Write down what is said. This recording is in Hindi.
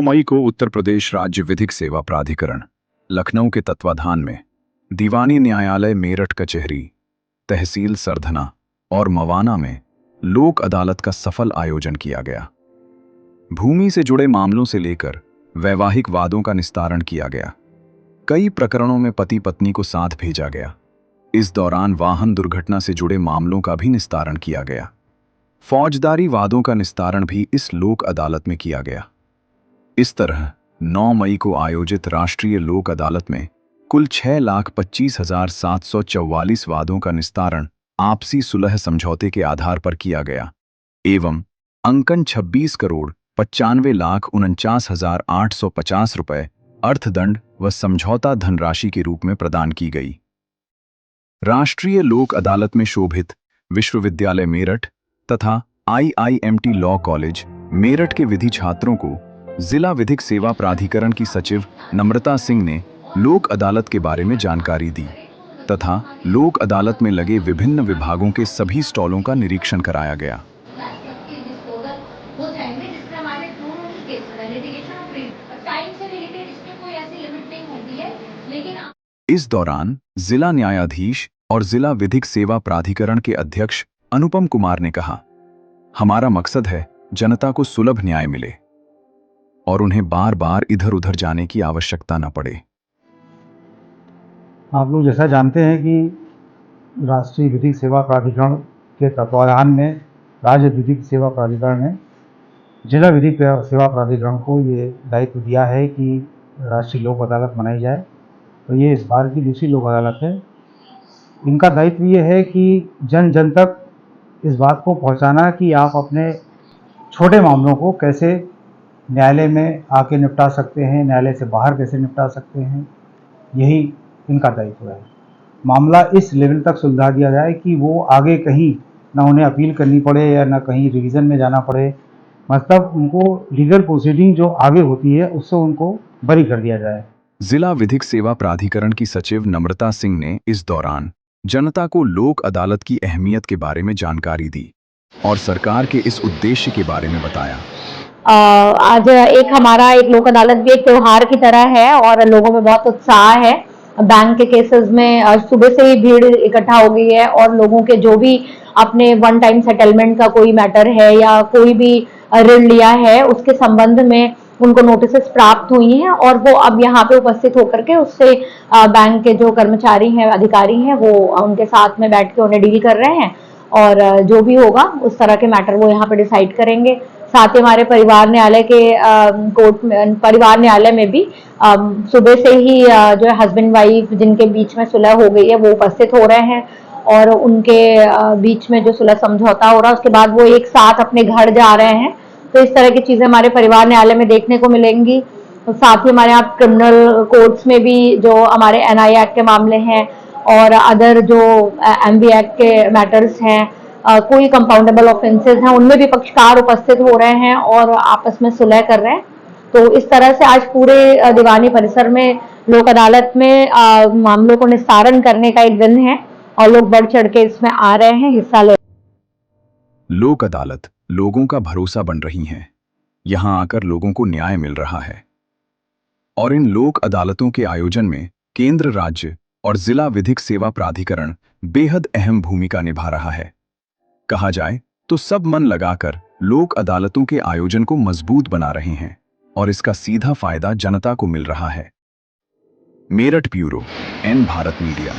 9 मई को उत्तर प्रदेश राज्य विधिक सेवा प्राधिकरण लखनऊ के तत्वाधान में दीवानी न्यायालय मेरठ कचहरी, तहसील सरधना और मवाना में लोक अदालत का सफल आयोजन किया गया। भूमि से जुड़े मामलों से लेकर वैवाहिक वादों का निस्तारण किया गया। कई प्रकरणों में पति पत्नी को साथ भेजा गया। इस दौरान वाहन दुर्घटना से जुड़े मामलों का भी निस्तारण किया गया। फौजदारी वादों का निस्तारण भी इस लोक अदालत में किया गया। इस तरह 9 मई को आयोजित राष्ट्रीय लोक अदालत में कुल 6,25,744 वादों का निस्तारण आपसी सुलह समझौते के आधार पर किया गया एवं अंकन 26,95,49,850 रुपए अर्थदंड व समझौता धनराशि के रूप में प्रदान की गई। राष्ट्रीय लोक अदालत में शोभित विश्वविद्यालय मेरठ तथा IIMT लॉ कॉलेज मेरठ के विधि छात्रों को जिला विधिक सेवा प्राधिकरण की सचिव नम्रता सिंह ने लोक अदालत के बारे में जानकारी दी तथा लोक अदालत में लगे विभिन्न विभागों के सभी स्टॉलों का निरीक्षण कराया गया। इस दौरान जिला न्यायाधीश और जिला विधिक सेवा प्राधिकरण के अध्यक्ष अनुपम कुमार ने कहा, हमारा मकसद है जनता को सुलभ न्याय मिले और उन्हें बार बार इधर उधर जाने की आवश्यकता न पड़े। आप लोग जैसा जानते हैं कि राष्ट्रीय विधिक सेवा प्राधिकरण के तत्वाधान में राज्य विधिक सेवा प्राधिकरण ने जिला विधिक सेवा प्राधिकरण को ये दायित्व दिया है कि राष्ट्रीय लोक अदालत मनाई जाए। तो ये इस बार की दूसरी लोक अदालत है। इनका दायित्व ये है कि जन जन तक इस बात को पहुंचाना कि आप अपने छोटे मामलों को कैसे न्यायालय में आके निपटा सकते हैं, न्यायालय से बाहर कैसे निपटा सकते हैं, यही इनका दायित्व है। मामला इस लेवल तक सुलझा दिया जाए कि वो आगे कहीं ना उन्हें अपील करनी पड़े या ना कहीं रिवीजन में जाना पड़े, मतलब उनको लीगल प्रोसीडिंग जो आगे होती है उससे उनको बरी कर दिया जाए। जिला विधिक सेवा प्राधिकरण की सचिव नम्रता सिंह ने इस दौरान जनता को लोक अदालत की अहमियत के बारे में जानकारी दी और सरकार के इस उद्देश्य के बारे में बताया। आज हमारा एक लोक अदालत भी एक त्योहार की तरह है और लोगों में बहुत उत्साह है। बैंक के केसेस में सुबह से ही भीड़ इकट्ठा हो गई है और लोगों के जो भी अपने वन टाइम सेटलमेंट का कोई मैटर है या कोई भी ऋण लिया है उसके संबंध में उनको नोटिसेस प्राप्त हुई हैं और वो अब यहाँ पे उपस्थित होकर के उससे बैंक के जो कर्मचारी हैं, अधिकारी हैं, वो उनके साथ में बैठ के उन्हें डील कर रहे हैं और जो भी होगा उस तरह के मैटर वो यहाँ पे डिसाइड करेंगे। साथ ही हमारे परिवार न्यायालय के कोर्ट में, परिवार न्यायालय में भी सुबह से ही जो है हस्बैंड वाइफ जिनके बीच में सुलह हो गई है वो उपस्थित हो रहे हैं और उनके बीच में जो सुलह समझौता हो रहा है उसके बाद वो एक साथ अपने घर जा रहे हैं। तो इस तरह की चीजें हमारे परिवार न्यायालय में देखने को मिलेंगी। तो साथ ही हमारे यहाँ क्रिमिनल कोर्ट्स में भी जो हमारे NI एक्ट के मामले हैं और अदर जो MB एक्ट के मैटर्स हैं, कोई कंपाउंडेबल ऑफेंसेस हैं, उनमें भी पक्षकार उपस्थित हो रहे हैं और आपस में सुलह कर रहे हैं। तो इस तरह से आज पूरे दीवानी परिसर में लोक अदालत में मामलों को निस्तारण करने का एक दिन है और लोग बढ़ चढ़ के इसमें आ रहे हैं, हिस्सा ले। लोक अदालत लोगों का भरोसा बन रही हैं। यहां आकर लोगों को न्याय मिल रहा है और इन लोक अदालतों के आयोजन में केंद्र, राज्य और जिला विधिक सेवा प्राधिकरण बेहद अहम भूमिका निभा रहा है। कहा जाए तो सब मन लगाकर लोक अदालतों के आयोजन को मजबूत बना रहे हैं और इसका सीधा फायदा जनता को मिल रहा है। Meerut bureau, N Bharat media.